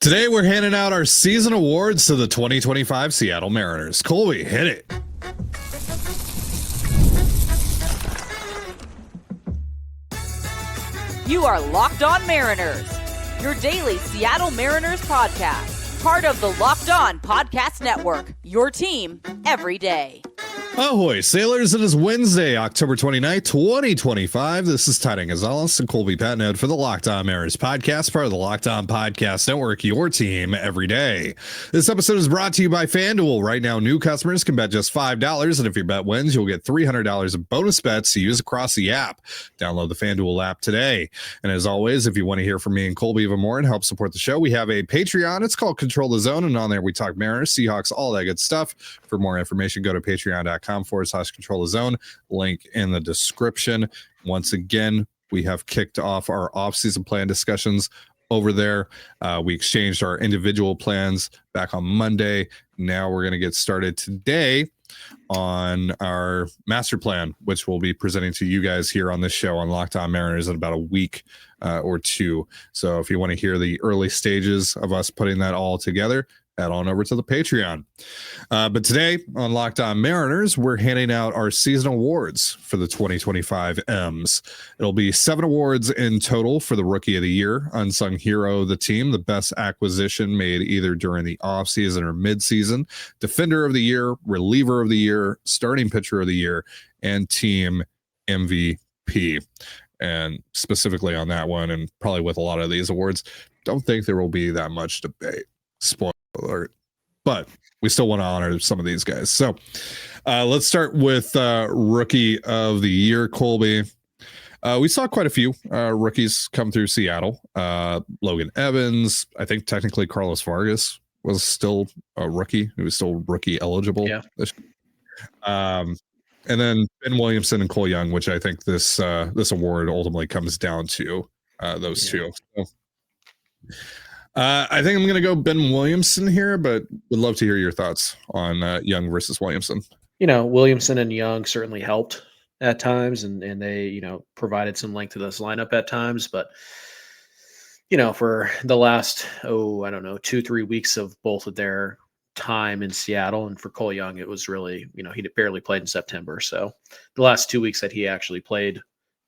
Today, we're handing out our season awards to the 2025 Seattle Mariners. Colby, hit it. You are Locked On Mariners, your daily Seattle Mariners podcast. Part of the Locked On Podcast Network, your team every day. Ahoy, sailors. It is Wednesday, October 29th, 2025. This is Ty Gonzalez and Colby Patnode for the Locked On Mariners podcast, part of the Locked On Podcast Network, your team every day. This episode is brought to you by FanDuel. Right now, new customers can bet just $5, and if your bet wins, you'll get $300 in bonus bets to use across the app. Download the FanDuel app today. And as always, if you want to hear from me and Colby even more and help support the show, we have a Patreon. It's called Control the Zone, and on there we talk Mariners, Seahawks, all that good stuff. For more information, go to patreon.com/control the zone. Link in the description. Once again, we have kicked off our off-season plan discussions over there. We exchanged our individual plans back on Monday. Now we're going to get started today on our master plan, which we'll be presenting to you guys here on this show on Locked On Mariners in about a week or two. So if you want to hear the early stages of us putting that all together, head on over to the Patreon. But today on Locked On Mariners, we're handing out our season awards for the 2025 M's. It'll be 7 awards in total for the Rookie of the Year, Unsung Hero of the team, the best acquisition made either during the offseason or midseason, Defender of the Year, Reliever of the Year, Starting Pitcher of the Year, and Team MVP. And specifically on that one, and probably with a lot of these awards, don't think there will be that much debate. Spoiler alert, but we still want to honor some of these guys. So let's start with Rookie of the Year, Colby. We saw quite a few rookies come through Seattle. Logan Evans, I think technically Carlos Vargas was still a rookie. He was still rookie eligible. Yeah. And then Ben Williamson and Cole Young, which I think this award ultimately comes down to those two. So, I think I'm going to go Ben Williamson here, but would love to hear your thoughts on Young versus Williamson. You know, Williamson and Young certainly helped at times, and they, provided some length to this lineup at times. But, for the last, 2-3 weeks of both of their time in Seattle, and for Cole Young, it was really, he barely played in September. So the last 2 weeks that he actually played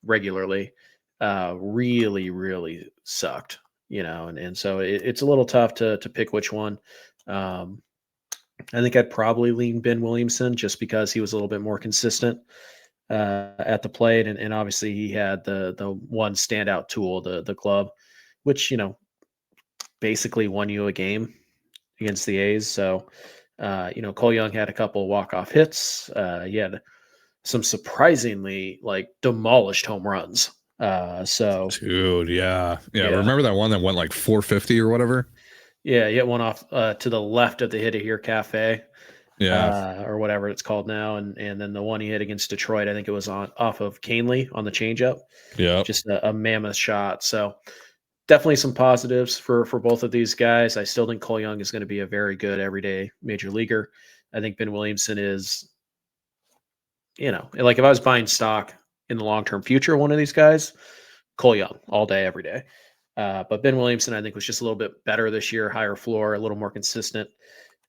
regularly really, really sucked. And so it's a little tough to pick which one. I think I'd probably lean Ben Williamson just because he was a little bit more consistent at the plate. And obviously he had the one standout tool, the glove, which, basically won you a game against the A's. So, Cole Young had a couple walk-off hits. He had some surprisingly demolished home runs. Dude, yeah. Remember that one that went like 450 or whatever? Yeah, he hit one off to the left of the Hit It Here Cafe, or whatever it's called now, and then the one he hit against Detroit, I think it was off of Canely on the changeup. Yeah, just a mammoth shot. So definitely some positives for both of these guys. I still think Cole Young is going to be a very good everyday major leaguer. I think Ben Williamson is, if I was buying stock in the long-term future, one of these guys, Cole Young all day, every day. But Ben Williamson, I think, was just a little bit better this year, higher floor, a little more consistent.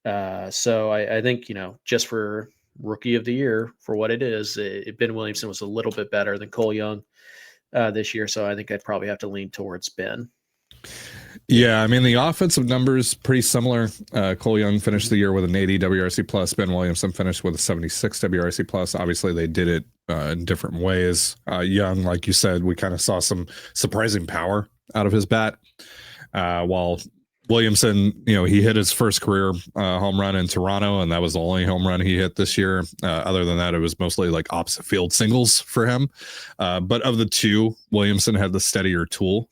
So I think, just for Rookie of the Year, for what it is, Ben Williamson was a little bit better than Cole Young this year. So I think I'd probably have to lean towards Ben. Yeah, I mean, the offensive numbers pretty similar. Cole Young finished the year with an 80 WRC plus. Ben Williamson finished with a 76 WRC plus. Obviously, they did it in different ways. Young, like you said, we kind of saw some surprising power out of his bat. While Williamson, he hit his first career home run in Toronto, and that was the only home run he hit this year. Other than that, it was mostly like opposite field singles for him. But of the two, Williamson had the steadier tool.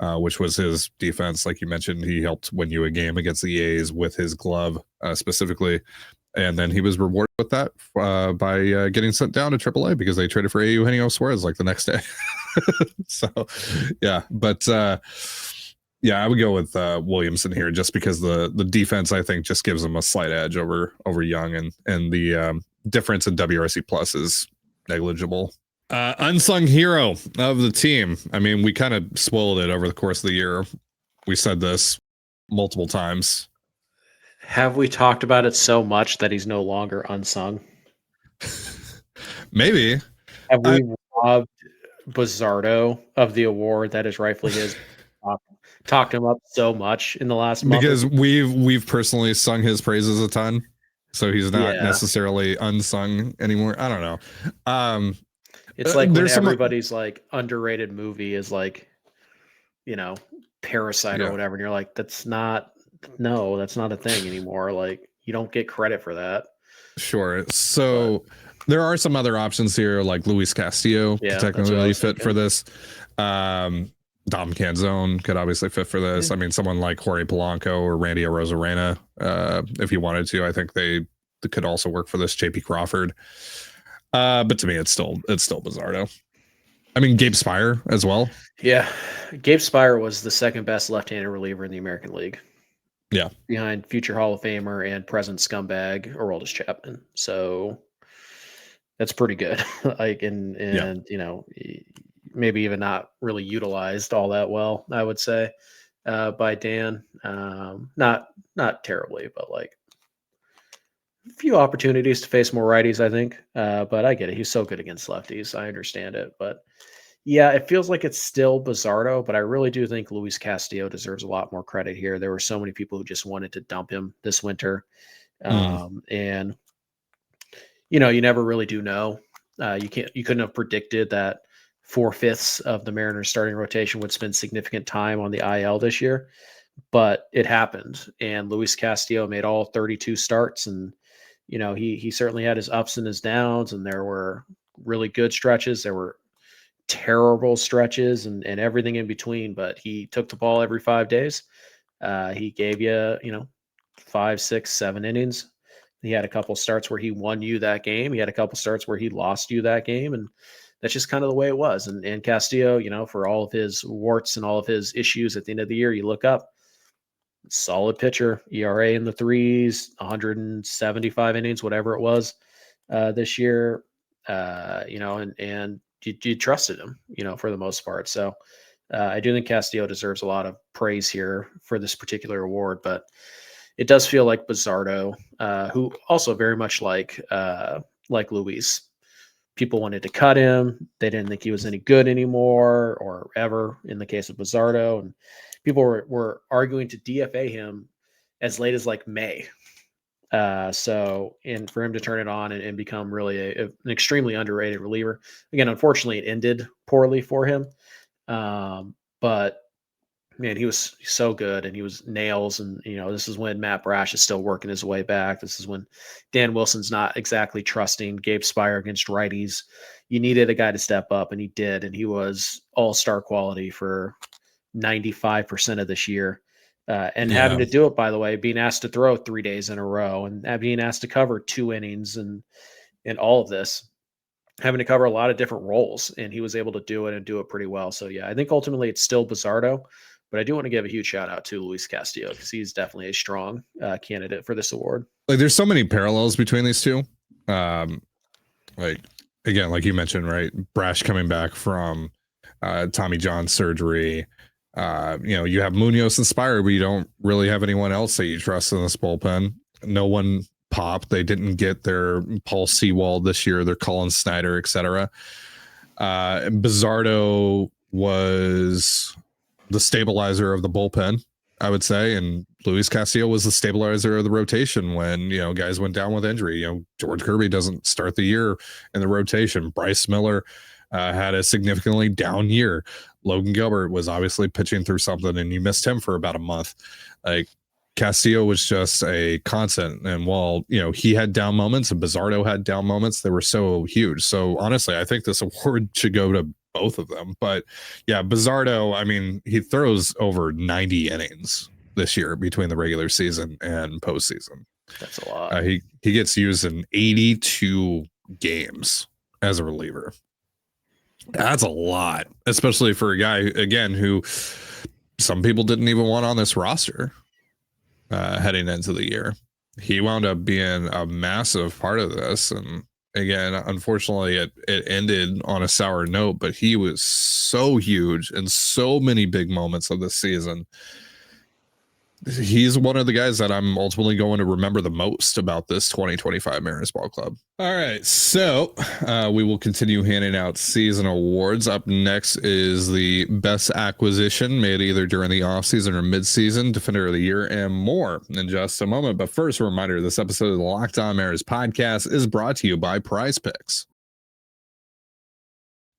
Which was his defense. Like you mentioned, he helped win you a game against the A's with his glove specifically. And then he was rewarded with that by getting sent down to AAA because they traded for Eugenio Suarez like the next day. So, yeah. But, I would go with Williamson here just because the defense, I think, just gives him a slight edge over Young. And the difference in WRC plus is negligible. Unsung hero of the team. I mean, we kind of spoiled it over the course of the year. We said this multiple times. Have we talked about it so much that he's no longer unsung? Maybe. Have we robbed Bizzardo of the award that is rightfully his? Talked him up so much in the last month. Because we've personally sung his praises a ton. So he's not necessarily unsung anymore. I don't know. It's like when everybody's like underrated movie is like, Parasite or whatever. And you're like, that's not a thing anymore. Like you don't get credit for that. Sure. So there are some other options here, like Luis Castillo could technically fit for this. Dom Canzone could obviously fit for this. Yeah. I mean, someone like Jorge Polanco or Randy Arozarena, if you wanted to, I think they could also work for this. JP Crawford. But to me, it's still Bizzardo. I mean, Gabe Spire as well. Yeah. Gabe Spire was the second best left-handed reliever in the American League. Yeah. Behind future Hall of Famer and present scumbag Aroldis Chapman. So that's pretty good. Maybe even not really utilized all that well, I would say, by Dan. Not terribly, but like a few opportunities to face more righties, I think. But I get it. He's so good against lefties. I understand it. But yeah, it feels like it's still Bizzardo, but I really do think Luis Castillo deserves a lot more credit here. There were so many people who just wanted to dump him this winter. And you never really do know. You couldn't have predicted that 4/5 of the Mariners starting rotation would spend significant time on the IL this year, but it happened. And Luis Castillo made all 32 starts, and he certainly had his ups and his downs, and there were really good stretches. There were terrible stretches and everything in between, but he took the ball every 5 days. He gave you, 5, 6, 7 innings. He had a couple starts where he won you that game. He had a couple starts where he lost you that game. And that's just kind of the way it was. And Castillo, for all of his warts and all of his issues at the end of the year, you look up, solid pitcher, ERA in the 3s, 175 innings, whatever it was this year, and you trusted him, for the most part. So I do think Castillo deserves a lot of praise here for this particular award, but it does feel like Bizzardo, who also very much like Luis. People wanted to cut him. They didn't think he was any good anymore or ever in the case of Bizzardo. And people were arguing to DFA him as late as like May. And for him to turn it on and become really an extremely underrated reliever. Again, unfortunately, it ended poorly for him. But man, he was so good and he was nails. And, this is when Matt Brash is still working his way back. This is when Dan Wilson's not exactly trusting Gabe Spire against righties. You needed a guy to step up, and he did. And he was all-star quality for 95% of this year. Having to do it, by the way, being asked to throw 3 days in a row and being asked to cover 2 innings and all of this, having to cover a lot of different roles. And he was able to do it and do it pretty well. So, yeah, I think ultimately it's still Bizzardo. But I do want to give a huge shout out to Luis Castillo because he's definitely a strong candidate for this award. Like, there's so many parallels between these two. Like you mentioned, right? Brash coming back from Tommy John surgery. You have Munoz and Spire, but you don't really have anyone else that you trust in this bullpen. No one popped. They didn't get their Paul Sewald this year, their Colin Snyder, etc. Bizzardo was the stabilizer of the bullpen, I would say, and Luis Castillo was the stabilizer of the rotation when guys went down with injury. George Kirby doesn't start the year in the rotation. Bryce Miller had a significantly down year. Logan Gilbert was obviously pitching through something, and you missed him for about a month. Like, Castillo was just a constant, and while he had down moments and Bizzardo had down moments, they were so huge. So honestly, I think this award should go to both of them. But yeah, Bizzardo, I mean, he throws over 90 innings this year between the regular season and postseason. That's a lot. He gets used in 82 games as a reliever. That's a lot, especially for a guy, again, who some people didn't even want on this roster heading into the year. He wound up being a massive part of this. And again, unfortunately, it ended on a sour note, but he was so huge in so many big moments of the season. he's one of the guys that I'm ultimately going to remember the most about this 2025 Mariners Ball Club. All right, so we will continue handing out season awards. Up next is the best acquisition made either during the offseason or midseason, defender of the year, and more in just a moment. But first, a reminder, this episode of the Locked On Mariners podcast is brought to you by PrizePicks.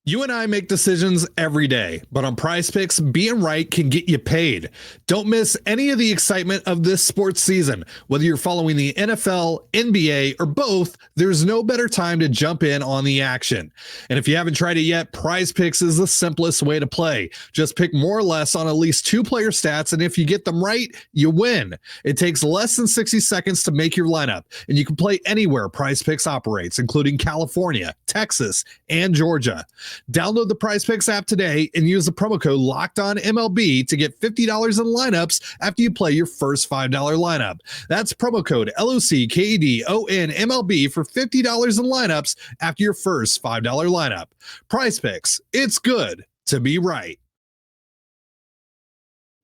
You and I make decisions every day, but on PrizePicks, being right can get you paid. Don't miss any of the excitement of this sports season. Whether you're following the NFL, NBA, or both, there's no better time to jump in on the action. And if you haven't tried it yet, PrizePicks is the simplest way to play. Just pick more or less on at least 2 player stats, and if you get them right, you win. It takes less than 60 seconds to make your lineup, and you can play anywhere PrizePicks operates, including California, Texas, and Georgia. Download the PrizePicks app today and use the promo code LOCKEDONMLB to get $50 in lineups after you play your first $5 lineup. That's promo code LOCKEDONMLB for $50 in lineups after your first $5 lineup. PrizePicks, it's good to be right.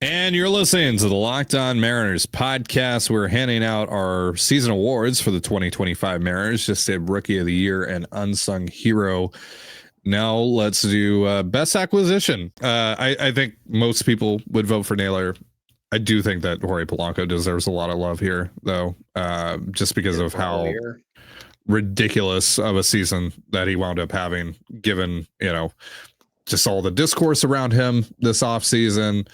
And you're listening to the Locked On Mariners podcast. We're handing out our season awards for the 2025 Mariners. Just did Rookie of the Year and Unsung Hero. Now let's do best acquisition. I think most people would vote for Naylor. I do think that Jorge Polanco deserves a lot of love here, though, just because of how ridiculous of a season that he wound up having, given, just all the discourse around him this offseason,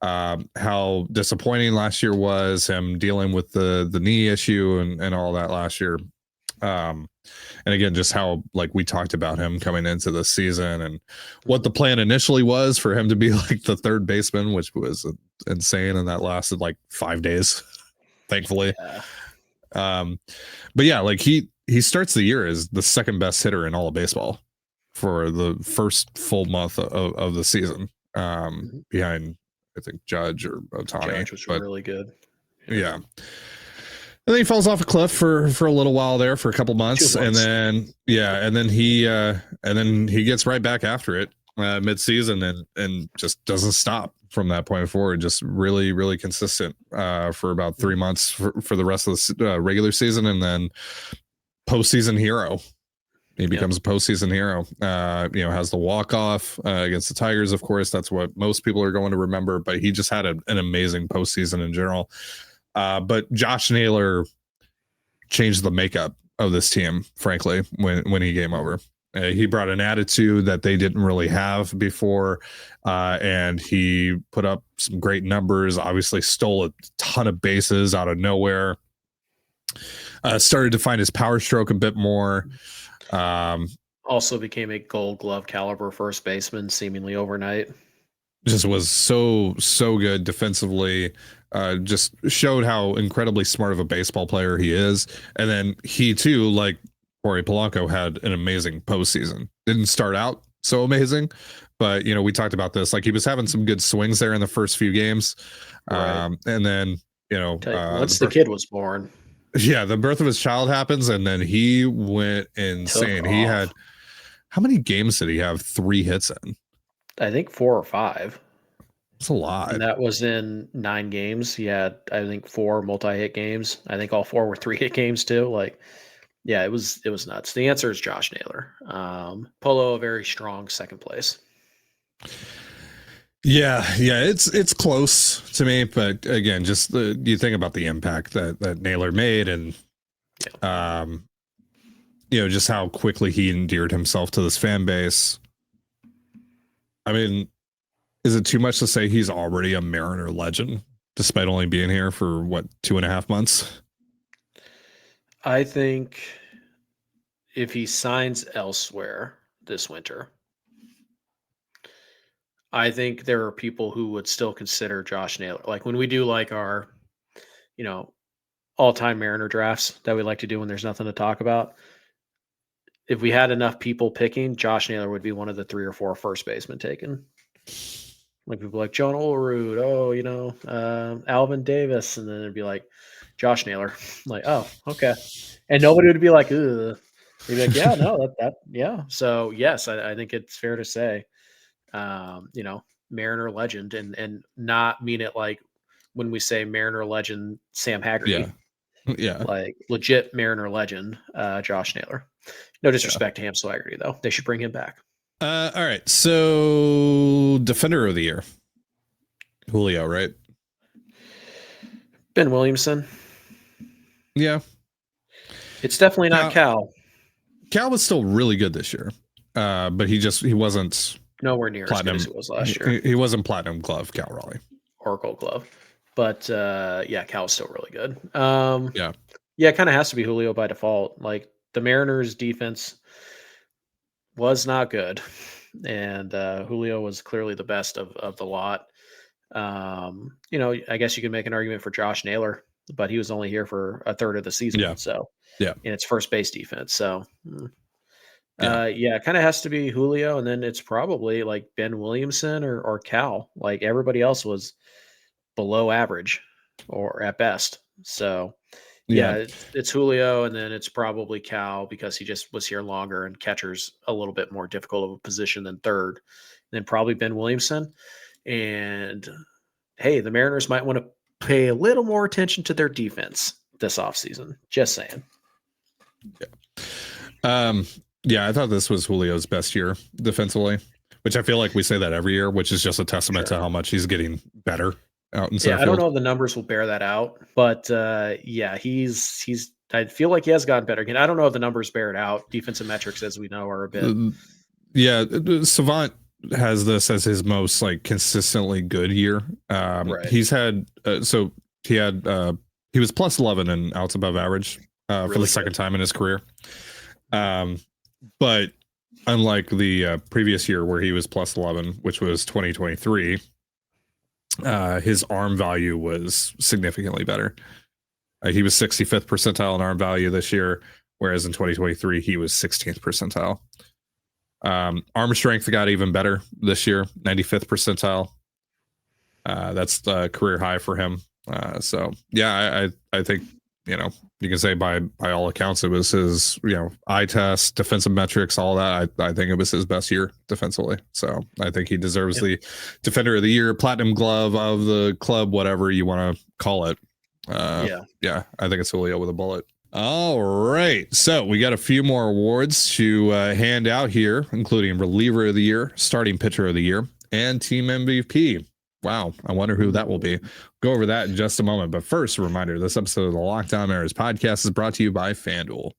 how disappointing last year was, him dealing with the knee issue and all that last year. And again, just how, like, we talked about him coming into the season and what the plan initially was for him to be like the third baseman, which was insane. And that lasted like 5 days, thankfully. Yeah. But yeah, like he starts the year as the second best hitter in all of baseball for the first full month of the season, behind, I think, Judge or Ohtani. Judge was really good. Yeah. And then he falls off a cliff for a little while there, for a couple months, and then he gets right back after it mid-season and just doesn't stop from that point forward. Just really, really consistent for about 3 months for the rest of the regular season, and then postseason hero. He becomes a postseason hero. Has the walk-off against the Tigers, of course. That's what most people are going to remember. But he just had an amazing postseason in general. But Josh Naylor changed the makeup of this team, frankly, when he came over. He brought an attitude that they didn't really have before, and he put up some great numbers, obviously stole a ton of bases out of nowhere, started to find his power stroke a bit more. Also became a Gold Glove caliber first baseman seemingly overnight. Just was so good defensively. Just showed how incredibly smart of a baseball player he is. And then he too, like Jorge Polanco, had an amazing postseason. Didn't start out so amazing, but we talked about this. Like, he was having some good swings there in the first few games. Right. And then, once the kid was born. Yeah, the birth of his child happens, and then he went insane. He had, how many games did he have 3 hits in? I think 4 or 5. It's a lot. And that was in 9 games. He had, I think, 4 multi-hit games. I think all 4 were 3-hit games too. Like, yeah, it was nuts. The answer is Josh Naylor. Polo, a very strong second place. Yeah, it's close to me, but again, just you think about the impact that Naylor made, and just how quickly he endeared himself to this fan base. I mean, is it too much to say he's already a Mariner legend, despite only being here for 2.5 months? I think if he signs elsewhere this winter, I think there are people who would still consider Josh Naylor. Like, when we do like our, all-time Mariner drafts that we like to do when there's nothing to talk about, if we had enough people picking, Josh Naylor would be one of the 3 or 4 first basemen taken. Like, people like John Olerud, Alvin Davis, and then it'd be like Josh Naylor. Like, oh, okay. And nobody would be like, ugh. They'd be like, yeah, no, yeah. So yes, I think it's fair to say, Mariner legend, and not mean it like when we say Mariner legend Sam Haggerty. Yeah. Yeah. Like legit Mariner legend, Josh Naylor. No disrespect to Hansel Haggerty, though. They should bring him back. All right. So defender of the year, Julio, right? Ben Williamson. Yeah. It's definitely not Cal. Cal was still really good this year, but he wasn't nowhere near platinum as good as it was last year. He wasn't platinum glove Cal Raleigh or gold glove, but yeah, Cal was still really good. Yeah, it kind of has to be Julio by default. Like the Mariners defense was not good, and Julio was clearly the best of the lot. I guess you can make an argument for Josh Naylor, but he was only here for a third of the season. Yeah. So yeah, and it's first base defense. So it kind of has to be Julio, and then it's probably like Ben Williamson or Cal. Like everybody else was below average or at best. So it's Julio, and then it's probably Cal because he just was here longer, and catcher's a little bit more difficult of a position than third. And then probably Ben Williamson. And hey, the Mariners might want to pay a little more attention to their defense this offseason. Just saying. I thought this was Julio's best year defensively, which I feel like we say that every year, which is just a testament to how much he's getting better out in center field. I don't know if the numbers will bear that out, but he's I feel like he has gotten better again. I don't know if the numbers bear it out. Defensive metrics, as we know, are a bit. Savant has this as his most like consistently good year. Right. He's had he was plus 11 and outs above average for the second time in his career. But unlike the previous year where he was plus 11, which was 2023, his arm value was significantly better. He was 65th percentile in arm value this year, whereas in 2023 he was 16th percentile. Arm strength got even better this year, 95th percentile. That's the career high for him. I think you can say by all accounts it was his eye test, defensive metrics, all that. I think it was his best year defensively. So I think he deserves the defender of the year, platinum glove of the club, whatever you want to call it. I think it's Julio with a bullet. All right. So we got a few more awards to hand out here, including reliever of the year, starting pitcher of the year, and team MVP. Wow. I wonder who that will be. Go over that in just a moment. But first, a reminder, this episode of the Locked On Mariners podcast is brought to you by FanDuel.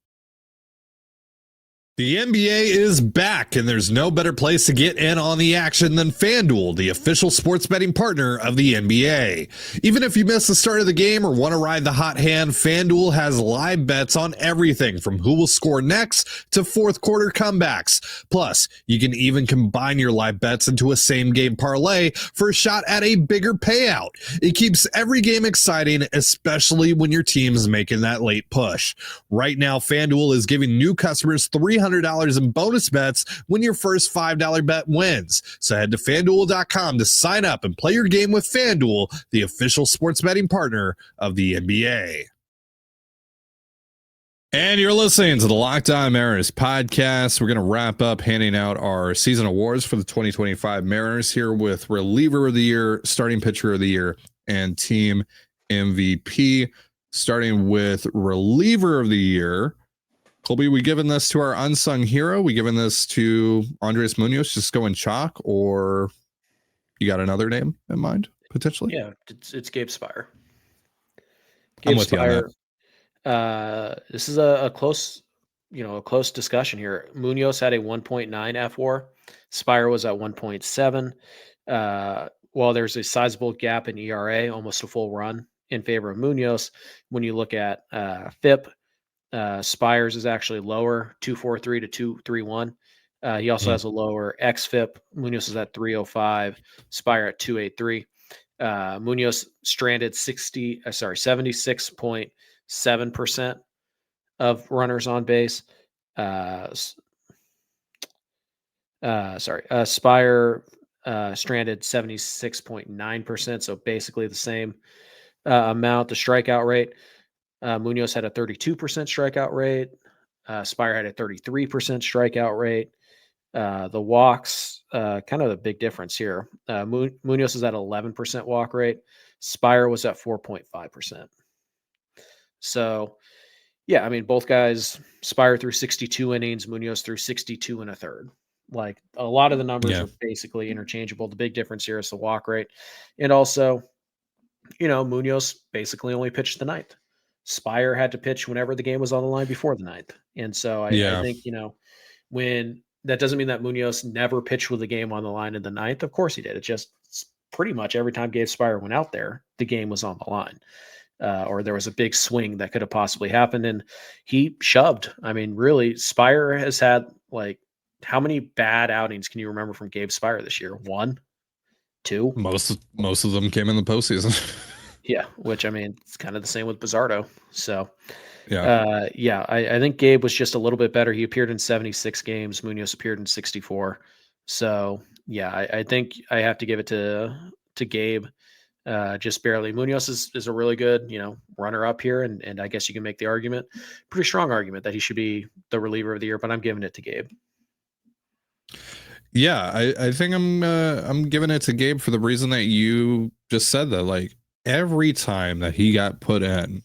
The NBA is back, and there's no better place to get in on the action than FanDuel, the official sports betting partner of the NBA. Even if you miss the start of the game or want to ride the hot hand, FanDuel has live bets on everything from who will score next to fourth quarter comebacks. Plus, you can even combine your live bets into a same-game parlay for a shot at a bigger payout. It keeps every game exciting, especially when your team's making that late push. Right now, FanDuel is giving new customers $300 in bonus bets when your first $5 bet wins. So head to FanDuel.com to sign up and play your game with FanDuel, the official sports betting partner of the NBA. And you're listening to the Locked On Mariners podcast. We're going to wrap up handing out our season awards for the 2025 Mariners here with reliever of the year, starting pitcher of the year, and team MVP. Starting with reliever of the year, Colby, we giving this to our unsung hero? We giving this to Andres Munoz, just going chalk, or you got another name in mind potentially? Yeah, it's Gabe Spire. I'm with you on that. This is a close discussion here. Munoz had a 1.9 FWAR. Spire was at 1.7. While there's a sizable gap in ERA, almost a full run in favor of Munoz. When you look at FIP, Spires is actually lower, 243 to 231. He also has a lower xFIP. Munoz is at 305, Spire at 283. Munoz stranded 76.7% of runners on base. Spire stranded 76.9%, so basically the same amount. The strikeout rate, Munoz had a 32% strikeout rate. Spire had a 33% strikeout rate. The walks, kind of the big difference here. Munoz is at 11% walk rate. Spire was at 4.5%. So, yeah, I mean, both guys, Spire threw 62 innings, Munoz threw 62 and a third. Like a lot of the numbers Yeah. are basically interchangeable. The big difference here is the walk rate. And also, Munoz basically only pitched the ninth. Spire had to pitch whenever the game was on the line before the ninth. And so I Yeah. think, when that doesn't mean that Munoz never pitched with the game on the line in the ninth. Of course he did. It just pretty much every time Gabe Spire went out there, the game was on the line. Or there was a big swing that could have possibly happened. And he shoved. I mean, really, Spire has had how many bad outings can you remember from Gabe Spire this year? 1, 2? Most of them came in the postseason. Yeah, which I mean, it's kind of the same with Bizzardo. So, Yeah. I think Gabe was just a little bit better. He appeared in 76 games. Munoz appeared in 64. So, yeah, I think I have to give it to Gabe, just barely. Munoz is a really good, runner up here, and I guess you can make the argument, pretty strong argument, that he should be the reliever of the year. But I'm giving it to Gabe. Yeah, I think I'm giving it to Gabe for the reason that you just said that. Like every time that he got put in,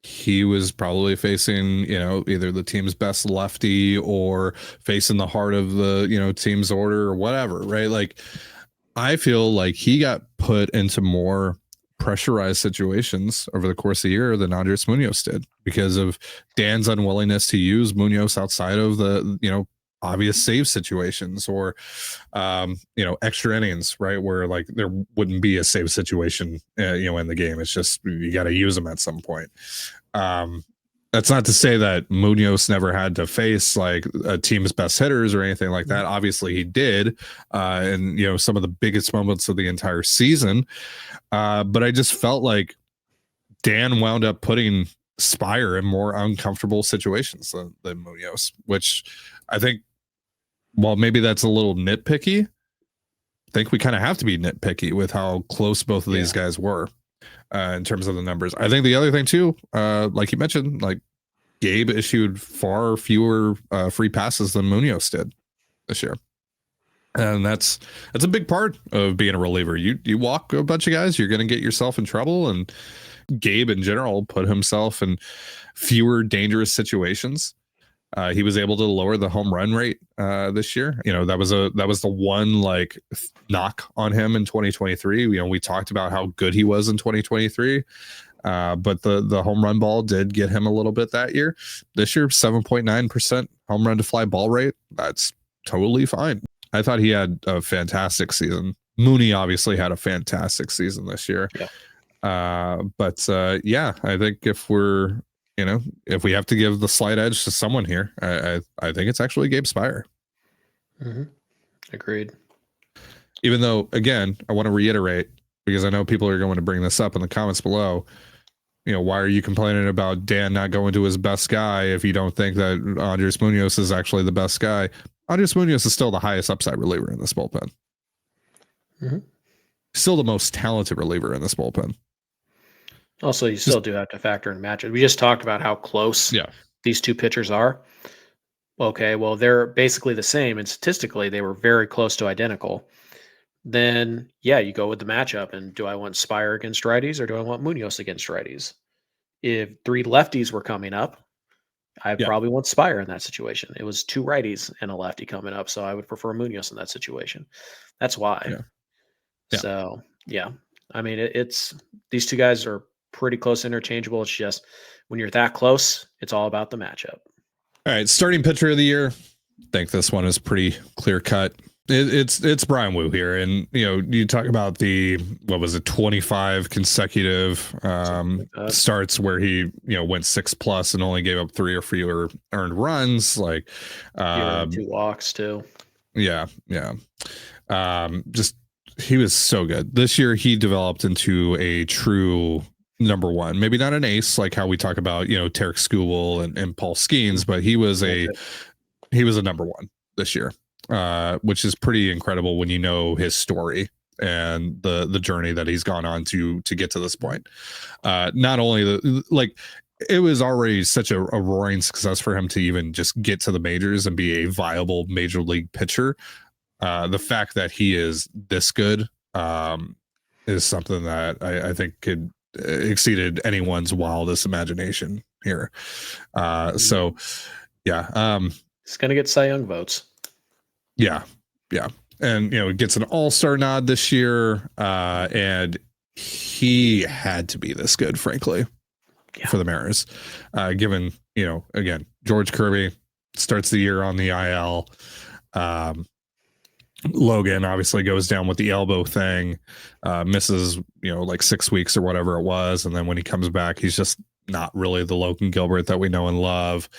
he was probably facing, either the team's best lefty or facing the heart of the, team's order or whatever, right? Like I feel like he got put into more pressurized situations over the course of the year than Andres Munoz did because of Dan's unwillingness to use Munoz outside of the, obvious save situations or extra innings, right, where like there wouldn't be a save situation in the game. It's just you got to use them at some point. That's not to say that Munoz never had to face like a team's best hitters or anything like that. Obviously he did, and some of the biggest moments of the entire season, but I just felt like Dan wound up putting Spire in more uncomfortable situations than Munoz, which I think, well, maybe that's a little nitpicky. I think we kind of have to be nitpicky with how close both of these guys were in terms of the numbers. I think the other thing too, like you mentioned, like Gabe issued far fewer free passes than Munoz did this year. And that's a big part of being a reliever. You walk a bunch of guys, you're going to get yourself in trouble. And Gabe in general put himself in fewer dangerous situations. He was able to lower the home run rate this year. That was the one like knock on him in 2023. We talked about how good he was in 2023, but the home run ball did get him a little bit that year. This year, 7.9% home run to fly ball rate. That's totally fine. I thought he had a fantastic season. Mooney obviously had a fantastic season this year. Yeah. But I think if we're if we have to give the slight edge to someone here, I think it's actually Gabe Spire. Mm-hmm. Agreed. Even though, again, I want to reiterate, because I know people are going to bring this up in the comments below. Why are you complaining about Dan not going to his best guy if you don't think that Andres Munoz is actually the best guy? Andres Munoz is still the highest upside reliever in this bullpen. Mm-hmm. Still the most talented reliever in this bullpen. Also, you still do have to factor in matchups. We just talked about how close these two pitchers are. Okay, well, they're basically the same, and statistically, they were very close to identical. Then, you go with the matchup, and do I want Spire against righties or do I want Munoz against righties? If 3 lefties were coming up, I probably want Spire in that situation. It was 2 righties and a lefty coming up, so I would prefer Munoz in that situation. That's why. So, I mean, it's these two guys are pretty close, interchangeable. It's just when you're that close, it's all about the matchup. All right, starting pitcher of the year. I think this one is pretty clear cut. It's Brian Wu here, and you talk about the 25 consecutive starts where he went 6+ and only gave up 3 or fewer earned runs. Like 2 walks too. Just he was so good this year. He developed into a true number one, maybe not an ace like how we talk about Tarek Skubal and Paul Skeens, but he was a number one this year, which is pretty incredible when you know his story and the journey that he's gone on to get to this point. Not only it was already such a roaring success for him to even just get to the majors and be a viable major league pitcher. The fact that he is this good is something that I think could exceeded anyone's wildest imagination here. So yeah, He's going to get Cy Young votes. yeah, and it gets an all-star nod this year, and he had to be this good, frankly, for the Mariners, given again, George Kirby starts the year on the IL. Logan obviously goes down with the elbow thing, misses like 6 weeks or whatever it was, and then when he comes back, he's just not really the Logan Gilbert that we know and love.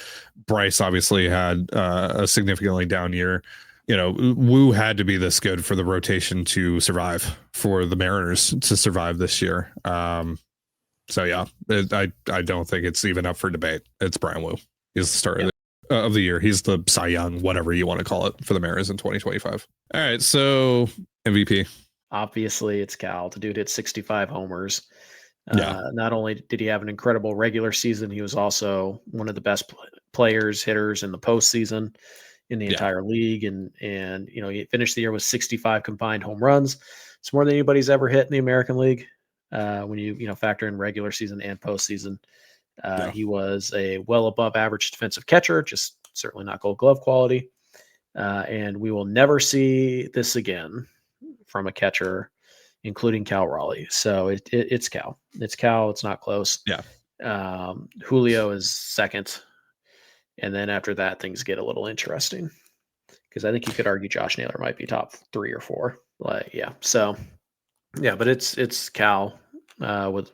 Bryce obviously had a significantly down year. Wu had to be this good for the rotation to survive, for the Mariners to survive this year. So yeah, I don't think it's even up for debate. It's Brian Wu. He's the starter of the year. He's the Cy Young, whatever you want to call it, for the Mariners in 2025. All right, so MVP. Obviously, it's Cal. The dude hit 65 homers. Not only did he have an incredible regular season, he was also one of the best players, hitters in the postseason in the entire league. And he finished the year with 65 combined home runs. It's more than anybody's ever hit in the American League. When you factor in regular season and postseason, he was a well above average defensive catcher, just certainly not Gold Glove quality. And we will never see this again from a catcher, including Cal Raleigh. So it's Cal. It's Cal. It's not close. Yeah. Julio is second. And then after that, things get a little interesting, because I think you could argue Josh Naylor might be top 3 or 4. So yeah, but it's Cal with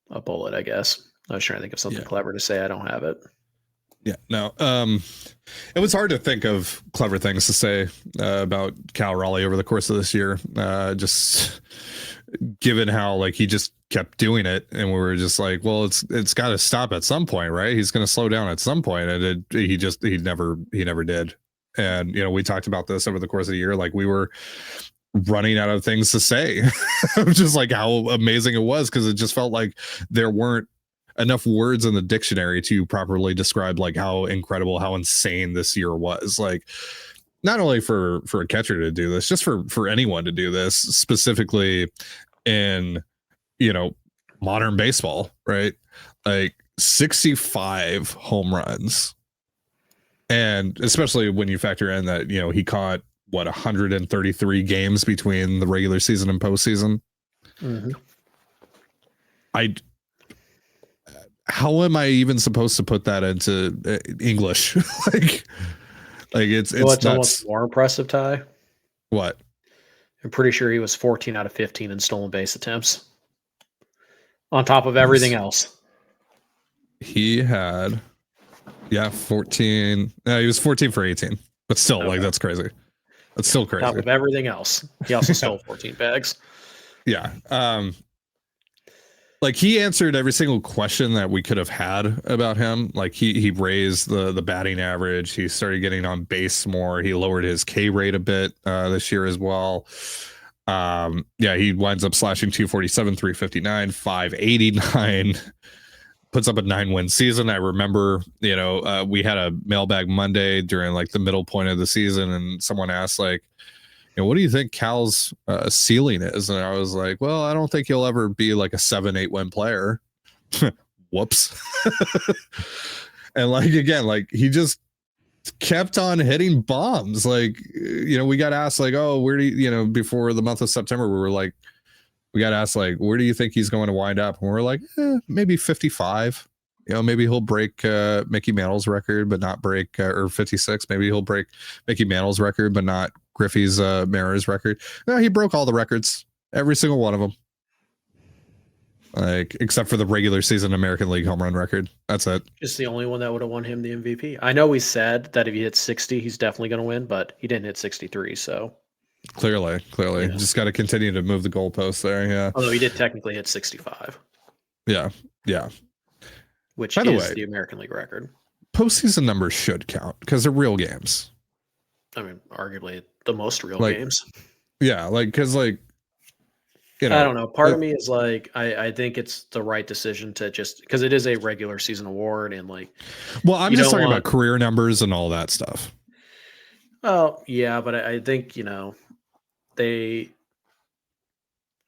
a bullet, I guess. I was trying to think of something clever to say. I don't have it. Yeah, no. It was hard to think of clever things to say about Cal Raleigh over the course of this year. Just given how he just kept doing it, and we were just like, well, it's got to stop at some point, right? He's going to slow down at some point, and he never did. And we talked about this over the course of the year, we were running out of things to say, just how amazing it was, because it just felt like there weren't enough words in the dictionary to properly describe how incredible, how insane this year was. Not only for a catcher to do this, just for anyone to do this, specifically in modern baseball, right? 65 home runs, and especially when you factor in that he caught 133 games between the regular season and postseason. Mm-hmm. How am I even supposed to put that into English? It's almost more impressive, Ty. What? I'm pretty sure he was 14 out of 15 in stolen base attempts, on top of everything else. He had 14. No, he was 14 for 18, but still, that's crazy. That's still crazy. On top of everything else, he also stole 14 bags. Yeah. He answered every single question that we could have had about him. He raised the batting average. He started getting on base more. He lowered his K rate a bit this year as well. He winds up slashing 247, 359, 589, puts up a 9-win season. I remember, we had a mailbag Monday during the middle point of the season, and someone asked what do you think Cal's ceiling is? And I was like, well, I don't think he'll ever be a 7-8 win player. Whoops. And again, he just kept on hitting bombs. We got asked oh, where do you, before the month of September, we got asked where do you think he's going to wind up? And we're like, maybe 55. Maybe he'll break Mickey Mantle's record, but not break or 56. Maybe he'll break Mickey Mantle's record, but not Griffey's Mariners record. No, he broke all the records, every single one of them, except for the regular season American League home run record. That's it. Just the only one that would have won him the MVP. I know we said that if he hits 60, he's definitely going to win, but he didn't hit 63. So clearly, just got to continue to move the goalposts there. Yeah. Although he did technically hit 65. Yeah. Which By is the way, the American League record. Postseason numbers should count because they're real games. I mean, arguably the most real games. Yeah, because I don't know. Part of me is I think it's the right decision to just, because it is a regular season award, and well, I'm just talking about career numbers and all that stuff. Oh yeah, but I think they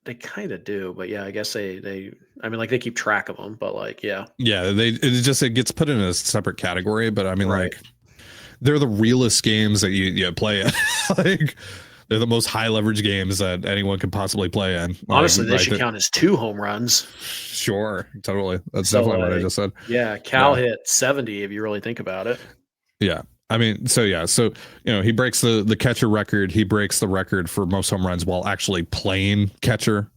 They kind of do, but yeah, I guess they I mean, like they keep track of them, but like, yeah. Yeah, it gets put in a separate category, but I mean, Right. like, they're the realest games that you play in. Like, they're the most high leverage games that anyone could possibly play in. Honestly, they Like, should count as 2 home runs. Sure, totally. That's So, definitely what I like, just said. yeah, Cal Yeah. hit 70 if you really think about it. Yeah. I mean, so yeah, so he breaks the catcher record. He breaks the record for most home runs while actually playing catcher.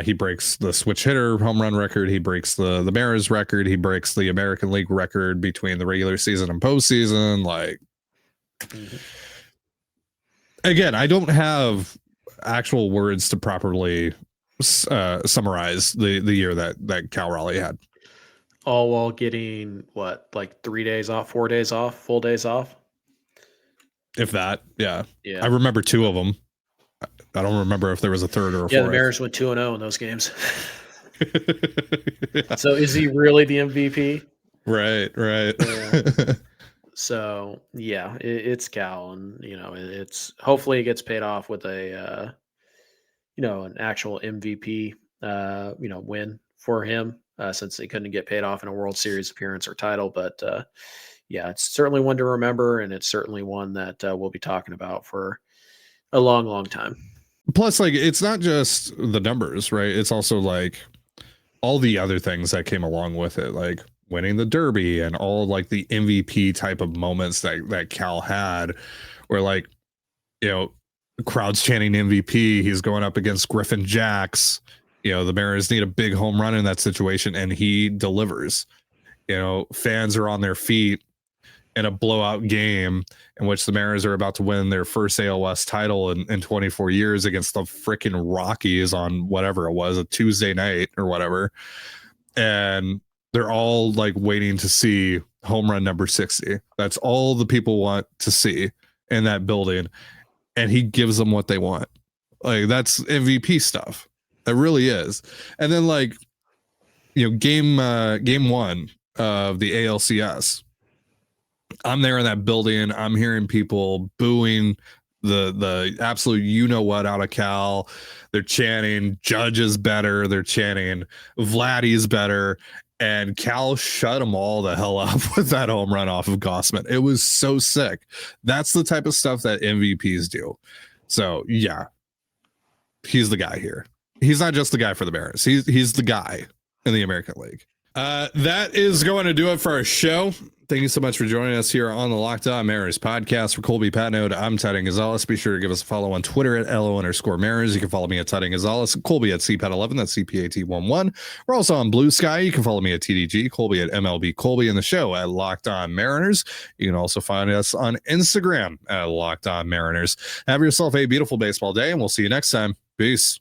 He breaks the switch hitter home run record. He breaks the Mariners record. He breaks the American League record between the regular season and postseason. Like, again, I don't have actual words to properly summarize the year that Cal Raleigh had. All while getting what, like 3 days off, 4 days off, full days off. If that, yeah. Yeah. I remember 2 of them. I don't remember if there was a third or a Yeah, fourth. the Mariners went 2-0 in those games. Yeah. So is he really the MVP? Right. Yeah. So yeah, it's Cal, and it's hopefully it gets paid off with a an actual MVP win for him, since he couldn't get paid off in a World Series appearance or title. But yeah, it's certainly one to remember, and it's certainly one that we'll be talking about for a long, long time. Plus, like, it's not just the numbers, right? It's also like all the other things that came along with it, like winning the Derby and all like the MVP type of moments that Cal had, where, like, crowds chanting MVP. He's going up against Griffin Jacks. The Mariners need a big home run in that situation, and he delivers. Fans are on their feet in a blowout game in which the Mariners are about to win their first AL West title in 24 years against the freaking Rockies on whatever it was, a Tuesday night or whatever. And they're all like waiting to see home run number 60. That's all the people want to see in that building. And he gives them what they want. Like, that's MVP stuff. That really is. And then, like, game 1 of the ALCS, I'm there in that building. I'm hearing people booing the absolute what out of Cal. They're chanting Judge is better. They're chanting Vladdy's better. And Cal shut them all the hell up with that home run off of Gossman. It was so sick. That's the type of stuff that MVPs do. So yeah, he's the guy here. He's not just the guy for the Mariners. He's the guy in the American League. That is going to do it for our show. Thank you so much for joining us here on the Locked On Mariners podcast. For Colby Patnode, I'm Titan Gonzalez. Be sure to give us a follow on Twitter at LO_Mariners. You can follow me at Titan Gonzalez, Colby at CPAT11, that's CPAT11. We're also on Blue Sky. You can follow me at TDG, Colby at MLB Colby, and the show at Locked On Mariners. You can also find us on Instagram at Locked On Mariners. Have yourself a beautiful baseball day, and we'll see you next time. Peace.